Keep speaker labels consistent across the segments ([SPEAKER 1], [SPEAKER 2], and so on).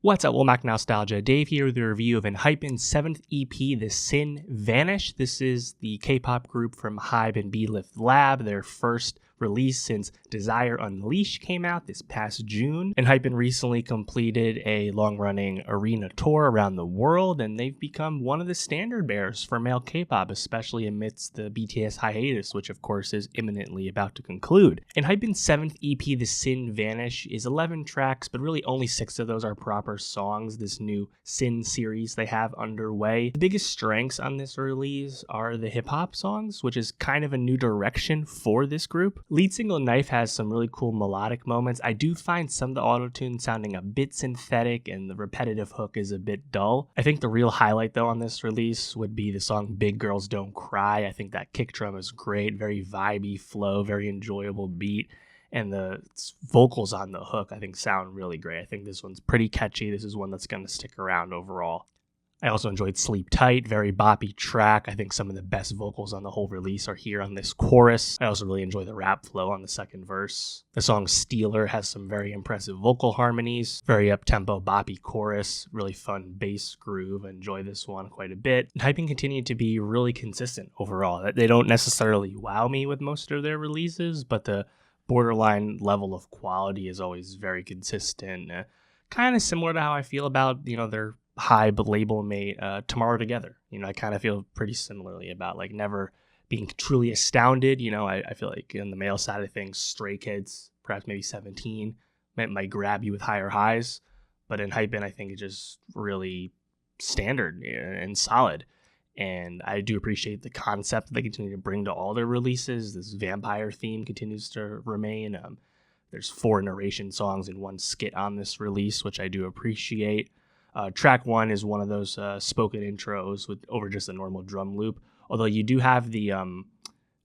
[SPEAKER 1] What's up, Womack Nowstalgia? Dave here with a review of Enhypen's 7th EP, The Sin Vanish. This is the K-pop group from HYBE and B-Lift Lab, their first release since Desire Unleashed came out this past June. Enhypen recently completed a long-running arena tour around the world, and they've become one of the standard bearers for male K-pop, especially amidst the BTS hiatus, which of course is imminently about to conclude. Enhypen's 7th EP, The Sin Vanish, is 11 tracks, but really only 6 of those are proper songs, this new Sin series they have underway. The biggest strengths on this release are the hip-hop songs, which is kind of a new direction for this group. Lead single Knife has some really cool melodic moments. I do find some of the autotune sounding a bit synthetic and the repetitive hook is a bit dull. I think the real highlight though on this release would be the song Big Girls Don't Cry. I think that kick drum is great, very vibey flow, very enjoyable beat. And the vocals on the hook, I think, sound really great. I think this one's pretty catchy. This is one that's going to stick around overall. I also enjoyed Sleep Tight, very boppy track. I think some of the best vocals on the whole release are here on this chorus. I also really enjoy the rap flow on the second verse. The song Stealer has some very impressive vocal harmonies, very up-tempo boppy chorus, really fun bass groove. I enjoy this one quite a bit. Enhypen continued to be really consistent overall. They don't necessarily wow me with most of their releases, but the borderline level of quality is always very consistent. Kind of similar to how I feel about, their HYBE label mate Tomorrow Together. I kind of feel pretty similarly about never being truly astounded. I feel like in the male side of things, Stray Kids, perhaps maybe 17, might grab you with higher highs. But in Enhypen, I think it's just really standard and solid. And I do appreciate the concept that they continue to bring to all their releases. This vampire theme continues to remain. There's 4 narration songs and 1 skit on this release, which I do appreciate. Track 1 is one of those spoken intros over just a normal drum loop. Although you do have the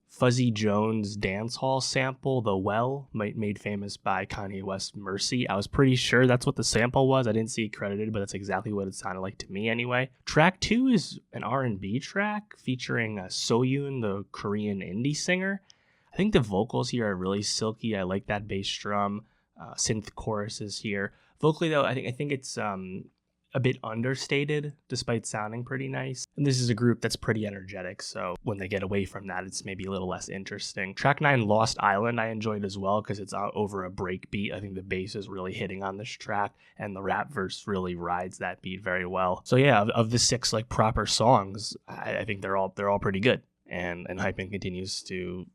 [SPEAKER 1] Fuzzy Jones dance hall sample, The Well, made famous by Kanye West's Mercy. I was pretty sure that's what the sample was. I didn't see it credited, but that's exactly what it sounded like to me anyway. Track 2 is an R&B track featuring Soyoon, the Korean indie singer. I think the vocals here are really silky. I like that bass drum. Synth choruses here. Vocally though, I think it's a bit understated despite sounding pretty nice. And this is a group that's pretty energetic, so when they get away from that, it's maybe a little less interesting. Track 9, Lost Island, I enjoyed as well because it's over a break beat. I think the bass is really hitting on this track, and the rap verse really rides that beat very well. So yeah, of the 6 proper songs, I think they're all pretty good. And Enhypen continues to,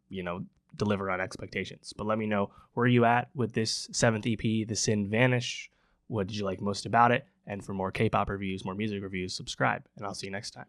[SPEAKER 1] deliver on expectations. But let me know, where are you at with this 7th EP, The Sin Vanish? What did you like most about it? And for more K-pop reviews, more music reviews, subscribe, and I'll see you next time.